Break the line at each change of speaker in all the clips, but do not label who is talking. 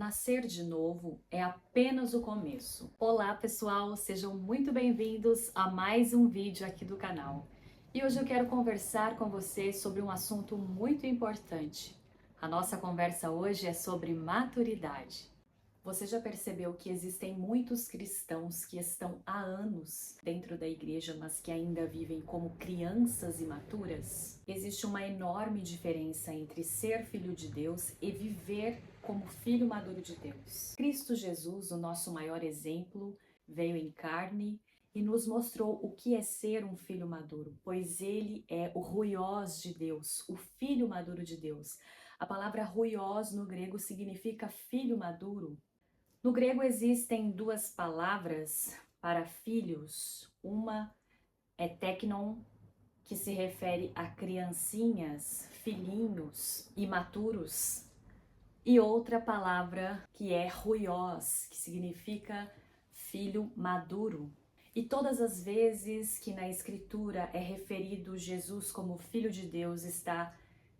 Nascer de novo é apenas o começo. Olá pessoal, sejam muito bem-vindos a mais um vídeo aqui do canal. E hoje eu quero conversar com vocês sobre um assunto muito importante. A nossa conversa hoje é sobre maturidade. Você já percebeu que existem muitos cristãos que estão há anos dentro da igreja, mas que ainda vivem como crianças imaturas? Existe uma enorme diferença entre ser filho de Deus e viver como filho maduro de Deus. Cristo Jesus, o nosso maior exemplo, veio em carne e nos mostrou o que é ser um filho maduro, pois ele é o ruiós de Deus, o filho maduro de Deus. A palavra ruiós no grego significa filho maduro. No grego existem duas palavras para filhos. Uma é teknon, que se refere a criancinhas, filhinhos, imaturos. E outra palavra que é ruiós, que significa filho maduro. E todas as vezes que na Escritura é referido Jesus como Filho de Deus, está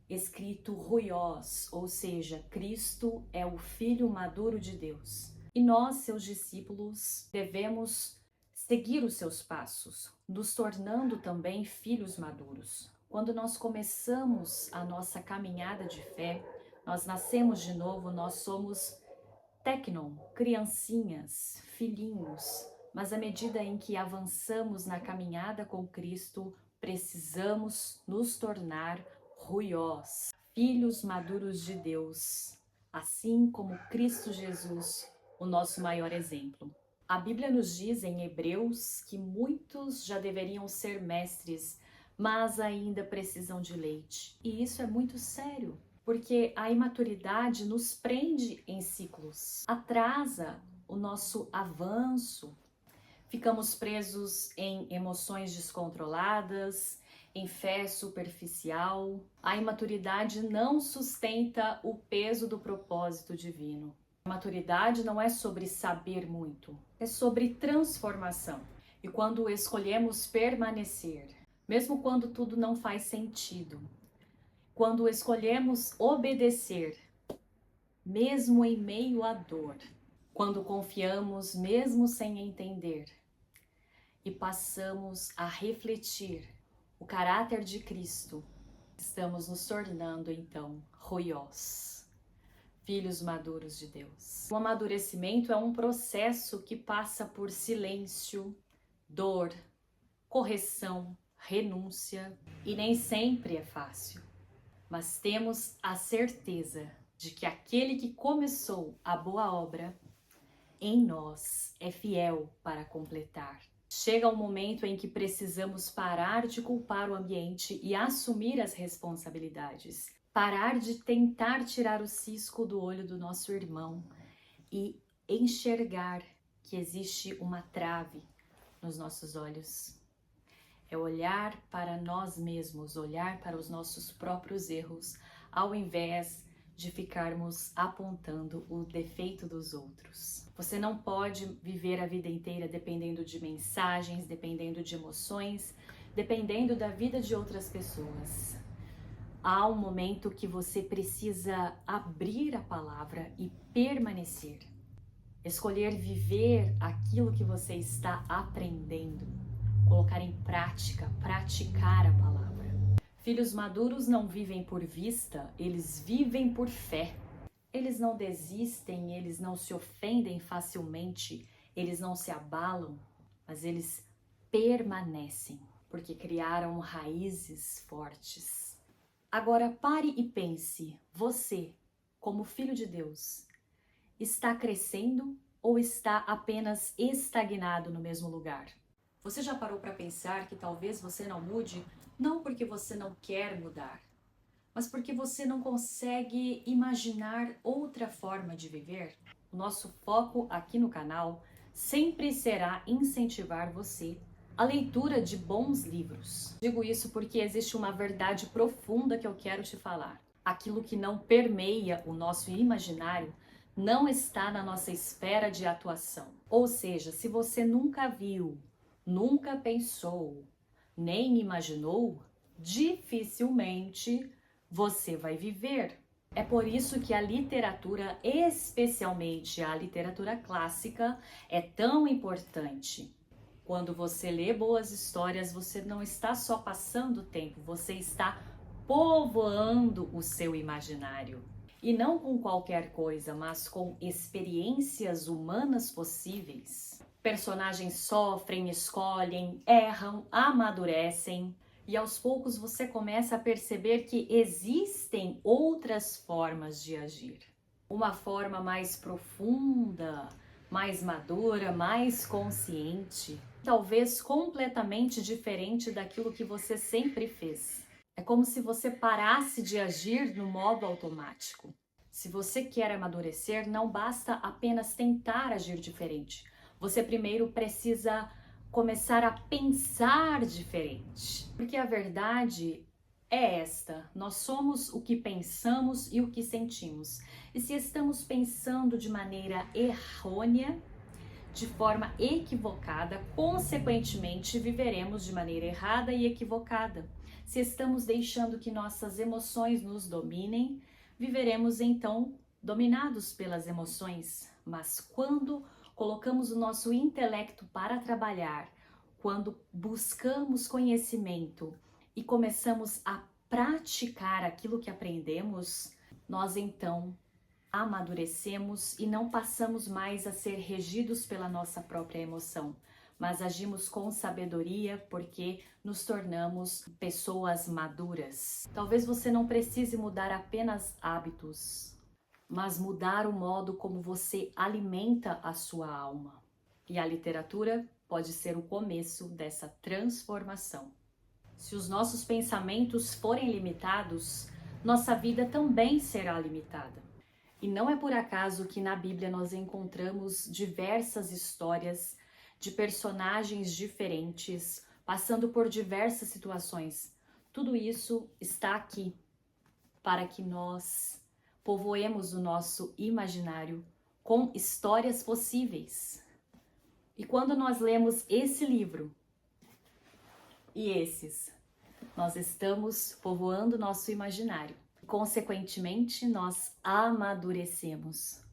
escrito ruiós, ou seja, Cristo é o Filho maduro de Deus. E nós, seus discípulos, devemos seguir os seus passos, nos tornando também filhos maduros. Quando nós começamos a nossa caminhada de fé, nós nascemos de novo, nós somos teknon, criancinhas, filhinhos, mas à medida em que avançamos na caminhada com Cristo, precisamos nos tornar ruiós, filhos maduros de Deus, assim como Cristo Jesus, o nosso maior exemplo. A Bíblia nos diz em Hebreus que muitos já deveriam ser mestres, mas ainda precisam de leite. E isso é muito sério, porque a imaturidade nos prende em ciclos, atrasa o nosso avanço. Ficamos presos em emoções descontroladas, em fé superficial. A imaturidade não sustenta o peso do propósito divino. A maturidade não é sobre saber muito, é sobre transformação. E quando escolhemos permanecer, mesmo quando tudo não faz sentido, quando escolhemos obedecer, mesmo em meio à dor, quando confiamos mesmo sem entender, e passamos a refletir o caráter de Cristo, estamos nos tornando então ruiós, filhos maduros de Deus. O amadurecimento é um processo que passa por silêncio, dor, correção, renúncia, e nem sempre é fácil, mas temos a certeza de que aquele que começou a boa obra em nós é fiel para completar. Chega um momento em que precisamos parar de culpar o ambiente e assumir as responsabilidades. Parar de tentar tirar o cisco do olho do nosso irmão e enxergar que existe uma trave nos nossos olhos. É olhar para nós mesmos, olhar para os nossos próprios erros, ao invés de ficarmos apontando o defeito dos outros. Você não pode viver a vida inteira dependendo de mensagens, dependendo de emoções, dependendo da vida de outras pessoas. Há um momento que você precisa abrir a palavra e permanecer. Escolher viver aquilo que você está aprendendo. Colocar em prática, praticar a palavra. Filhos maduros não vivem por vista, eles vivem por fé. Eles não desistem, eles não se ofendem facilmente, eles não se abalam, mas eles permanecem, porque criaram raízes fortes. Agora pare e pense, você, como filho de Deus, está crescendo ou está apenas estagnado no mesmo lugar? Você já parou para pensar que talvez você não mude, não porque você não quer mudar, mas porque você não consegue imaginar outra forma de viver? O nosso foco aqui no canal sempre será incentivar você à leitura de bons livros. Digo isso porque existe uma verdade profunda que eu quero te falar. Aquilo que não permeia o nosso imaginário não está na nossa esfera de atuação. Ou seja, se você nunca viu, nunca pensou, nem imaginou, dificilmente você vai viver. É por isso que a literatura, especialmente a literatura clássica, é tão importante. Quando você lê boas histórias, você não está só passando tempo, você está povoando o seu imaginário. E não com qualquer coisa, mas com experiências humanas possíveis. Personagens sofrem, escolhem, erram, amadurecem. E aos poucos você começa a perceber que existem outras formas de agir. Uma forma mais profunda, mais madura, mais consciente. Talvez completamente diferente daquilo que você sempre fez. É como se você parasse de agir no modo automático. Se você quer amadurecer, não basta apenas tentar agir diferente. Você primeiro precisa começar a pensar diferente. Porque a verdade é esta: nós somos o que pensamos e o que sentimos. E se estamos pensando de maneira errônea, de forma equivocada, consequentemente viveremos de maneira errada e equivocada. Se estamos deixando que nossas emoções nos dominem, viveremos então dominados pelas emoções. Mas quando colocamos o nosso intelecto para trabalhar, quando buscamos conhecimento e começamos a praticar aquilo que aprendemos, nós então amadurecemos e não passamos mais a ser regidos pela nossa própria emoção, mas agimos com sabedoria porque nos tornamos pessoas maduras. Talvez você não precise mudar apenas hábitos, mas mudar o modo como você alimenta a sua alma. E a literatura pode ser o começo dessa transformação. Se os nossos pensamentos forem limitados, nossa vida também será limitada. E não é por acaso que na Bíblia nós encontramos diversas histórias de personagens diferentes, passando por diversas situações. Tudo isso está aqui para que nós povoemos o nosso imaginário com histórias possíveis. E quando nós lemos esse livro e esses, nós estamos povoando nosso imaginário. Consequentemente, nós amadurecemos,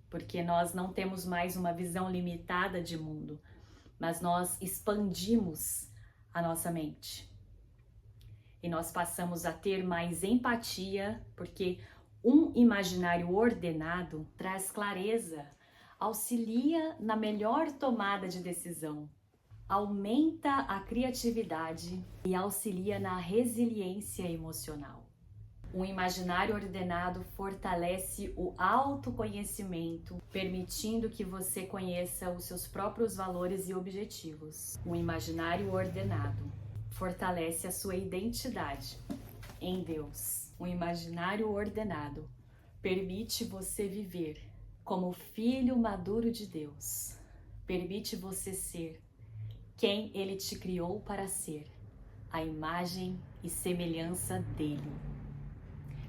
porque nós não temos mais uma visão limitada de mundo, mas nós expandimos a nossa mente. E nós passamos a ter mais empatia, porque um imaginário ordenado traz clareza, auxilia na melhor tomada de decisão, aumenta a criatividade e auxilia na resiliência emocional. Um imaginário ordenado fortalece o autoconhecimento, permitindo que você conheça os seus próprios valores e objetivos. Um imaginário ordenado fortalece a sua identidade em Deus. Um imaginário ordenado permite você viver como filho maduro de Deus. Permite você ser quem Ele te criou para ser, a imagem e semelhança dEle.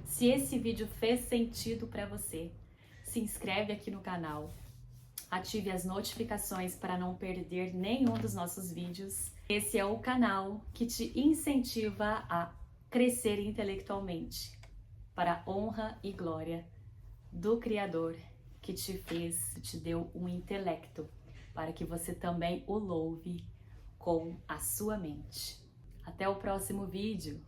Se esse vídeo fez sentido para você, se inscreve aqui no canal, ative as notificações para não perder nenhum dos nossos vídeos. Esse é o canal que te incentiva a crescer intelectualmente, para a honra e glória do Criador que te fez, te deu um intelecto, para que você também o louve com a sua mente. Até o próximo vídeo!